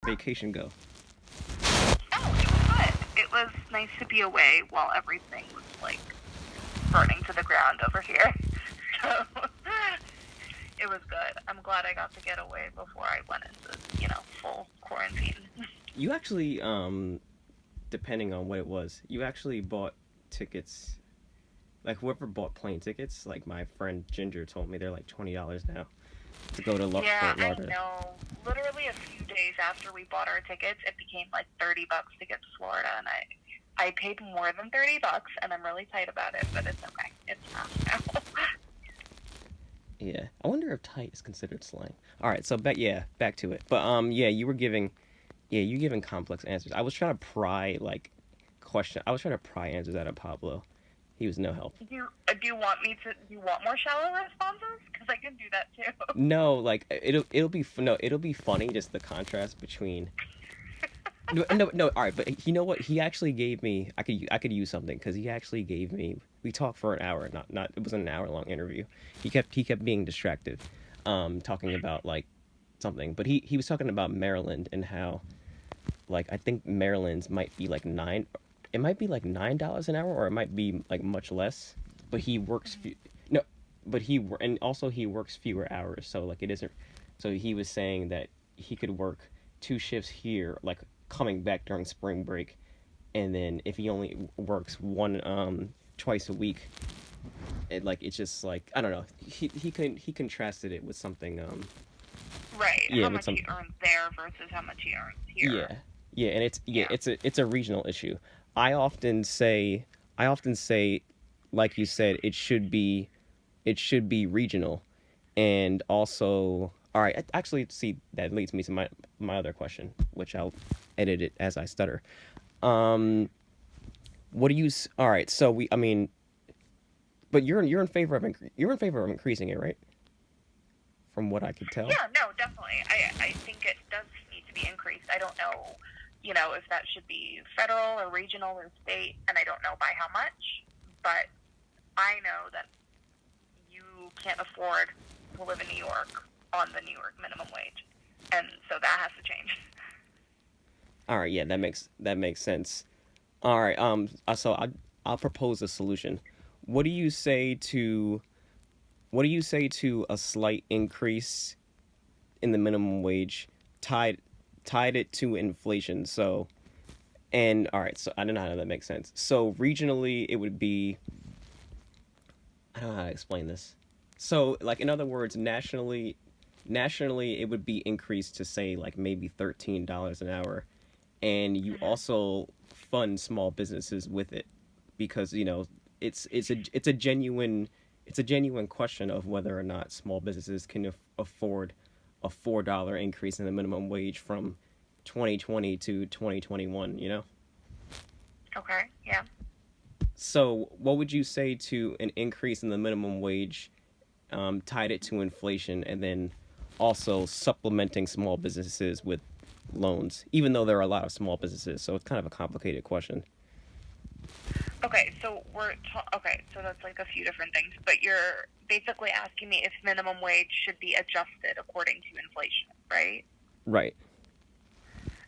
vacation go? Oh, it was good. It was nice to be away while everything was like burning to the ground over here. So it was good. I'm glad I got to get away before I went into, full quarantine. You actually, depending on what it was, you actually bought tickets. Like whoever bought plane tickets, like my friend Ginger told me, they're like $20 now to go to Yeah, Fort I Lauderdale. know. Literally a few days after we bought our tickets, it became like $30 to get to Florida, and I paid more than $30, and I'm really tight about it, but it's okay. It's not now. Yeah, I wonder if tight is considered slang. All right, so back to it. But yeah, you giving complex answers. I was trying to pry like question. I was trying to pry answers out of Pablo. He was no help. Do you want me to? Do you want more shallow responses? Because I can do that too. No, like it'll be funny just the contrast between no. All right, but you know what? He actually gave me. I could use something because he actually gave me. We talked for an hour. Not. It wasn't an hour long interview. He kept being distracted, talking about like something. But he was talking about Maryland and how like I think Maryland's might be like nine. It might be like $9 an hour, or it might be like much less. But he works no, but and also he works fewer hours. So like it isn't. So he was saying that he could work two shifts here, like coming back during spring break, and then if he only works one twice a week, it's just like I don't know. He contrasted it with something Right. yeah How with much some he earns there versus how much he earns yeah here. yeah and Yeah. it's a regional issue. I often say I often say like you said it should be regional, and also all right actually see that leads me to my other question, which I'll edit it as I stutter. Um, what do you? All right, so I mean, but you're in favor of you're in favor of increasing it, right? From what I could tell. Yeah, no, definitely. I think it does need to be increased. I don't know, if that should be federal or regional or state, and I don't know by how much, but I know that you can't afford to live in New York on the New York minimum wage. And so that has to change. All right, yeah, that makes sense. All right, so I'll propose a solution. What do you say to what do you say to a slight increase in the minimum wage, tied tied it to inflation? So and all right, so I don't know how that makes sense. So regionally, it would be I don't know how to explain this. So like in other words, nationally it would be increased to say like maybe $13 an hour, and you Mm-hmm. also fund small businesses with it because it's a genuine question of whether or not small businesses can afford a $4 increase in the minimum wage from 2020 to 2021. Okay, yeah. So what would you say to an increase in the minimum wage, tied it to inflation, and then also supplementing small businesses with loans, even though there are a lot of small businesses. So it's kind of a complicated question. Okay, so okay, so that's like a few different things, but you're basically asking me if minimum wage should be adjusted according to inflation, right? Right.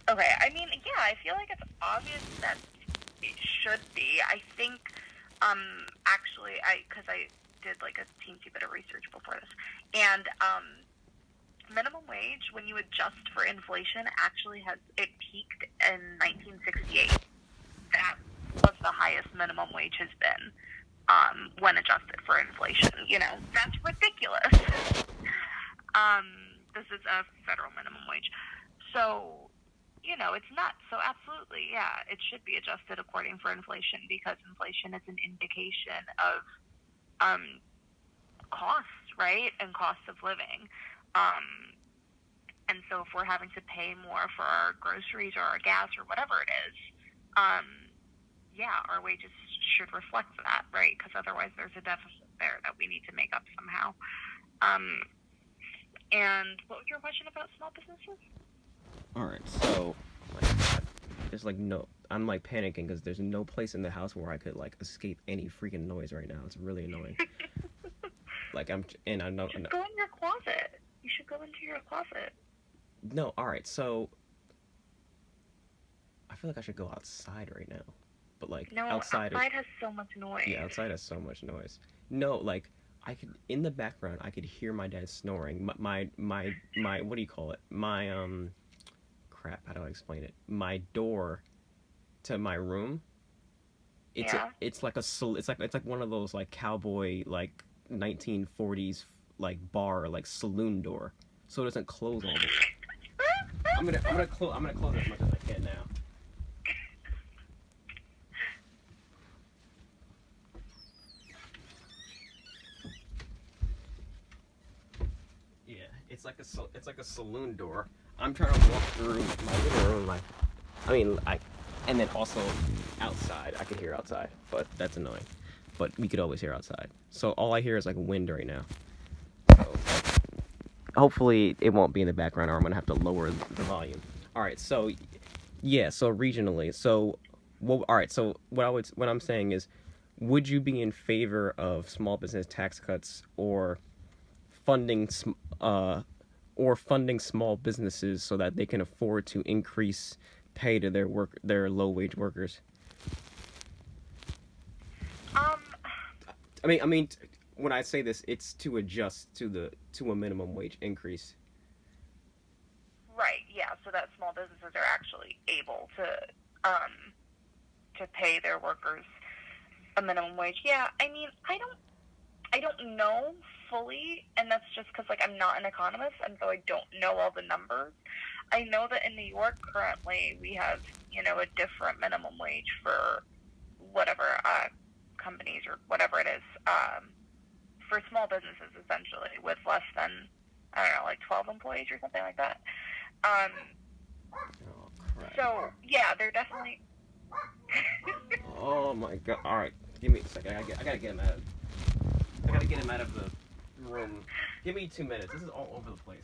Okay, I mean, yeah, I feel like it's obvious that it should be. I think, actually, because I did like a teensy bit of research before this, and minimum wage, when you adjust for inflation, actually it peaked in 1968. That was the highest minimum wage has been, when adjusted for inflation. That's ridiculous. Um, this is a federal minimum wage. So, it's not. So absolutely, yeah, it should be adjusted according for inflation because inflation is an indication of um, costs, right? And costs of living. Um, and so if we're having to pay more for our groceries or our gas or whatever it is, um, yeah, our wages should reflect that, right? Because otherwise there's a deficit there that we need to make up somehow. Um, and what was your question about small businesses? All right. So, my God, there's like no. I'm like panicking because there's no place in the house where I could like escape any freaking noise right now. It's really annoying. Like and I know. Just go in your closet. You should go into your closet. No. All right. So I feel like I should go outside right now, but like No, outside, outside has so much yeah, noise. outside has so much noise. No, like I could in the background I could hear my dad snoring. My what do you call it? My crap. How do I explain it? My door to my room. Yeah. It's like it's like one of those like cowboy like 1940s like bar like saloon door, so it doesn't close all the way. I'm gonna close it as much as I can now. Yeah, it's like a saloon door. I'm trying to walk through my living room. I mean, and then also outside. I could hear outside, but that's annoying. But we could always hear outside. So all I hear is like wind right now. So hopefully it won't be in the background, or I'm gonna have to lower the volume. All right. So yeah. So regionally. So well. All right. So what I'm saying is, would you be in favor of small business tax cuts funding uh, or funding small businesses so that they can afford to increase pay to their low wage workers? Um, I mean, when I say this, it's to adjust to a minimum wage increase. right, yeah, so that small businesses are actually able to pay their workers a minimum wage. Yeah, I mean, I don't know fully, and that's just because like I'm not an economist, and so I don't know all the numbers. I know that in New York currently we have a different minimum wage for whatever companies or whatever it is for small businesses essentially with less than I don't know like 12 employees or something like that. Um, Oh crap! so yeah, they're definitely. Oh my god! All right, give me a second. I gotta get him out. I gotta get him out of the room. Give me 2 minutes. This is all over the place.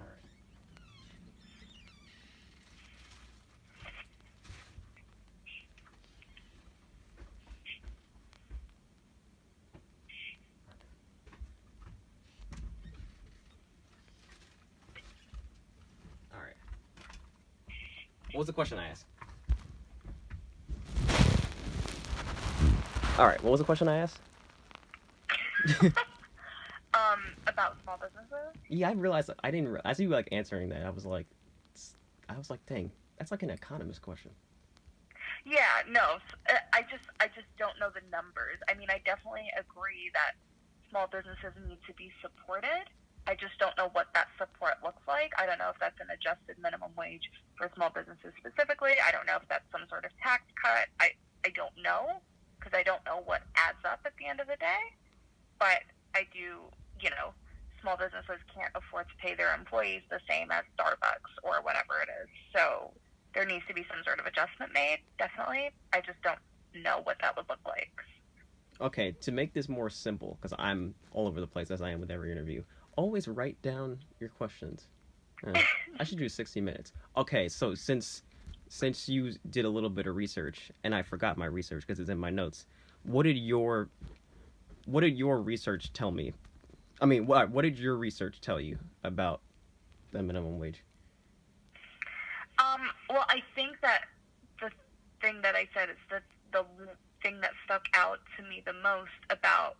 All right. All right. What was the question I asked? All right. What was the question I asked? About small businesses. Yeah, I realized I didn't. As you like answering that, I was like, dang, that's like an economist question. Yeah, no, I just don't know the numbers. I mean, I definitely agree that small businesses need to be supported. I just don't know what that support looks like. I don't know if that's an adjusted minimum wage for small businesses specifically. I don't know if that's some sort of tax cut. I don't know because I don't know what adds up at the end of the day. But I do, small businesses can't afford to pay their employees the same as Starbucks or whatever it is. So there needs to be some sort of adjustment made, definitely. I just don't know what that would look like. Okay, to make this more simple, because I'm all over the place as I am with every interview, always write down your questions. I should do 60 minutes. Okay, so since you did a little bit of research, and I forgot my research because it's in my notes, what did your what did your research tell me? I mean, what did your research tell you about the minimum wage? Well, I think that the thing that I said is that the thing that stuck out to me the most about,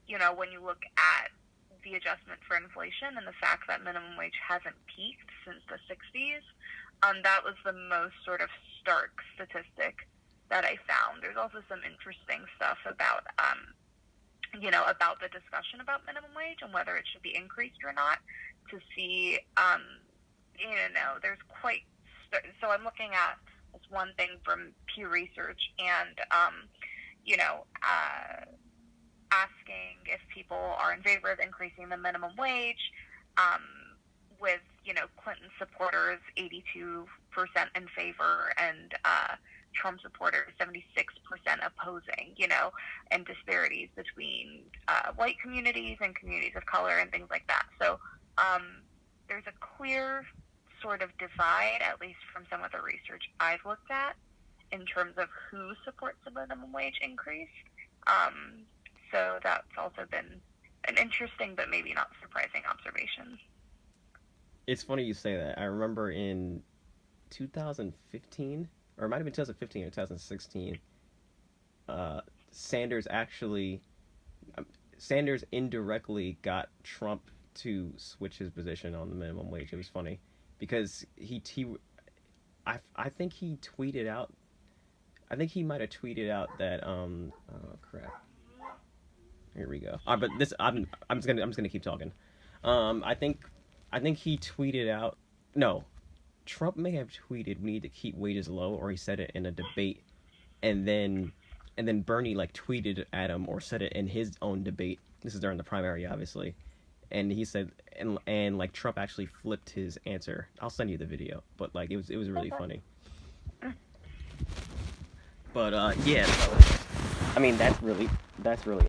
when you look at the adjustment for inflation and the fact that minimum wage hasn't peaked since the 60s, that was the most sort of stark statistic that I found. There's also some interesting stuff about the discussion about minimum wage and whether it should be increased or not to see, there's quite, so I'm looking at this one thing from Pew Research and, you know, uh, asking if people are in favor of increasing the minimum wage, um, with, Clinton supporters 82% in favor and Trump supporters 76% opposing, and disparities between white communities and communities of color and things like that. So there's a clear sort of divide, at least from some of the research I've looked at, in terms of who supports the minimum wage increase So that's also been an interesting but maybe not surprising observation. It's funny you say that. I remember in 2015, or it might have been 2015 or 2016. Uh, Sanders actually, um, Sanders indirectly got Trump to switch his position on the minimum wage. It was funny because I think he tweeted out. I think he might have tweeted out that oh crap. Here we go. But this I'm just gonna keep talking. Um, I think I think he tweeted out. No, Trump may have tweeted we need to keep wages low, or he said it in a debate, and then Bernie like tweeted at him or said it in his own debate. This is during the primary, obviously, and he said and like Trump actually flipped his answer. I'll send you the video, but like it was really Okay. funny. But yeah, so I mean that's really